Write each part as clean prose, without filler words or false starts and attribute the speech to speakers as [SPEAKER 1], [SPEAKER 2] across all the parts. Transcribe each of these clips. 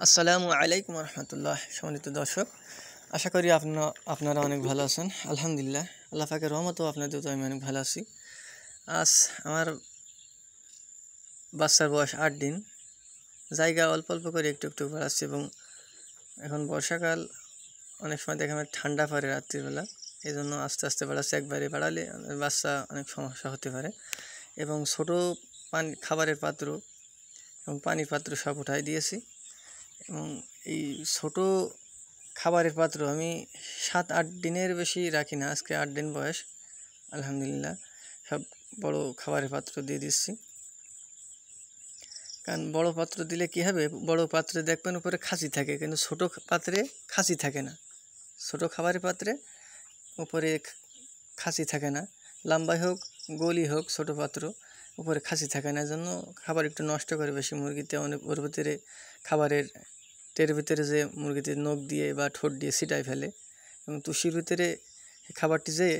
[SPEAKER 1] আসসালামু আলাইকুম রহমতুল্লাহ। সম্মানিত দর্শক, আশা করি আপনারা অনেক ভালো আছেন। আলহামদুলিল্লাহ, আল্লাহ পাকের রহমতেও আপনাদের তো আমি অনেক ভালো আছি। আজ আমার বাচ্চার বয়স 8 দিন। জায়গা অল্প অল্প করে একটু একটু বাড়াচ্ছি এবং এখন বর্ষাকাল, অনেক সময় দেখে আমার ঠান্ডা পড়ে রাত্রিবেলা, এই জন্য আস্তে আস্তে বাড়াচ্ছি। একবারে বাড়ালে বাচ্চা অনেক সমস্যা হতে পারে। এবং ছোটো খাবারের পাত্র এবং পানির পাত্র সব উঠাই দিয়েছি। এবং এই ছোটো খাবারের পাত্র আমি 7-8 দিনের বেশি রাখি না। আজকে 8 দিন বয়স, আলহামদুলিল্লাহ। সব বড় খাবারের পাত্র দিয়ে দিচ্ছি। কারণ বড় পাত্র দিলে কী হবে, বড় পাত্রে দেখবেন উপরে খাঁচি থাকে, কিন্তু ছোটো পাত্রে খাঁচি থাকে না। ছোটো খাবারের পাত্রে উপরে খাঁচি থাকে না, লম্বাই হোক গোলই হোক, ছোটো পাত্র উপরে খাঁচি থাকে না। এজন্য খাবার একটু নষ্ট করে বেশি মুরগিতে, অনেক ওর ভিতরে খাবারের টের ভিতরে যে মুরগিতে নখ দিয়ে বা ঠোঁট দিয়ে ছিটাই ফেলে, এবং তুষির ভিতরে খাবারটি যেয়ে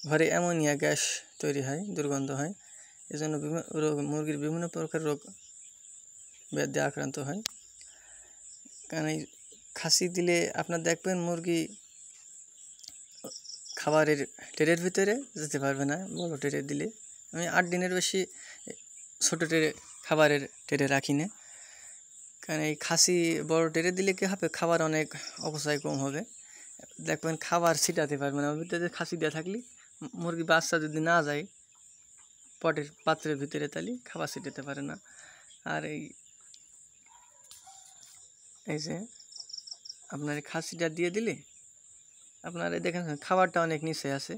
[SPEAKER 1] ঘরে অ্যামোনিয়া গ্যাস তৈরি হয়, দুর্গন্ধ হয়। এজন্য মুরগির বিভিন্ন প্রকার রোগ ব্যাধি আক্রান্ত হয়। কারণ এই খাসি দিলে আপনার দেখবেন মুরগি খাবারের টেরের ভিতরে যেতে পারবে না। বড় টেরে দিলে আমি 8 দিনের বেশি ছোটো টেরে খাবারের টেরে রাখি না। কারণ এই খাসি বড় টেরে দিলে কী হবে, খাবার অনেক অপচয় কম হবে। দেখবেন খাবার ছিটাতে পারবে না। ওর ভিতরে খাসি দেওয়া থাকলে মুরগি বাচ্চা যদি না যায় পাত্রের ভিতরে, তাহলে খাবার ছিটাতে পারে না। আর এই যে আপনার খাসিটা দিয়ে দিলে আপনার দেখেন খাবারটা অনেক নিচে আসে,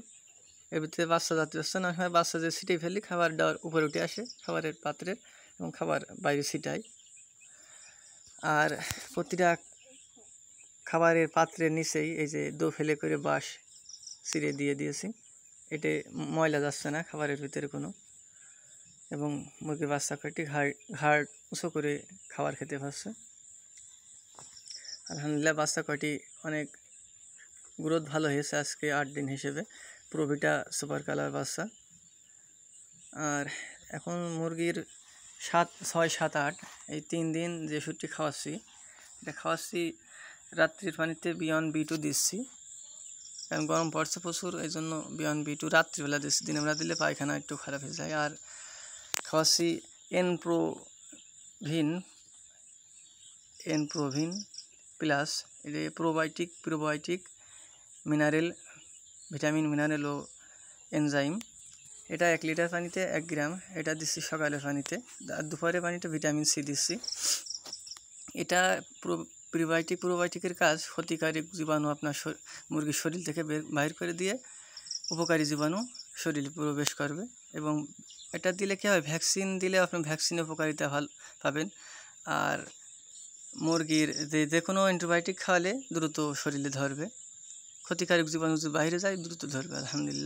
[SPEAKER 1] এর ভিতরে বাচ্চা যাতে আসছে না হয়, বাচ্চা যে ছিটিয়ে ফেলি খাবার দেওয়ার উপরে উঠে আসে খাবারের পাত্রের, এবং খাবার বাইরে ছিটায়। আর প্রতিটা খাবারের পাত্রের নিচেই এই যে দো ফেলে করে বাঁশ ছিঁড়ে দিয়ে দিয়েছি, এতে ময়লা যাচ্ছে না খাবারের ভিতরে কোনো। এবং মুরগির বাচ্চা কয়টি ঘাড় উঁচু করে খাবার খেতে পারছে। আলহামদুলিল্লাহ, বাচ্চা কয়টি অনেক গ্রোথ ভালো হয়েছে আজকে 8 দিন হিসেবে। প্রোভিটা সুপার কালার বাচ্চা। আর এখন মুরগির 7, 6, 7, 8 এই 3 দিন যে ওষুধটি খাওয়াচ্ছি, এটা খাওয়াচ্ছি রাত্রির পানিতে বিয়ন্ড B2 দিচ্ছি। কারণ গরম পড়ছে প্রচুর, এই জন্য বিয়ন্ড B2 রাত্রিবেলা দিচ্ছি, দিনের বেলা দিলে পায়খানা একটু খারাপ হয়ে যায়। আর খাওয়াচ্ছি এনপ্রোভিন প্লাস, এটা প্রোবায়োটিক মিনারেল, ভিটামিন মিনারেল ও এনজাইম। এটা 1 লিটার পানিতে 1 গ্রাম, এটা দিচ্ছি সকালের পানিতে। আর দুপুরের পানিতে ভিটামিন C দিচ্ছি। এটা প্রোবায়োটিকের কাজ ক্ষতিকারক জীবাণু আপনার মুরগির শরীর থেকে বাইর করে দিয়ে উপকারী জীবাণু শরীরে প্রবেশ করবে। এবং এটা দিলে কী হবে, ভ্যাকসিন দিলে আপনি ভ্যাকসিনের উপকারিতা ভালো পাবেন। আর মুরগির যে কোনো অ্যান্টিবায়োটিক খাওয়ালে দ্রুত শরীরে ধরবে, ক্ষতিকারক জীবাণু যদি বাইরে যায় দ্রুত ধরবে। আলহামদুলিল্লাহ।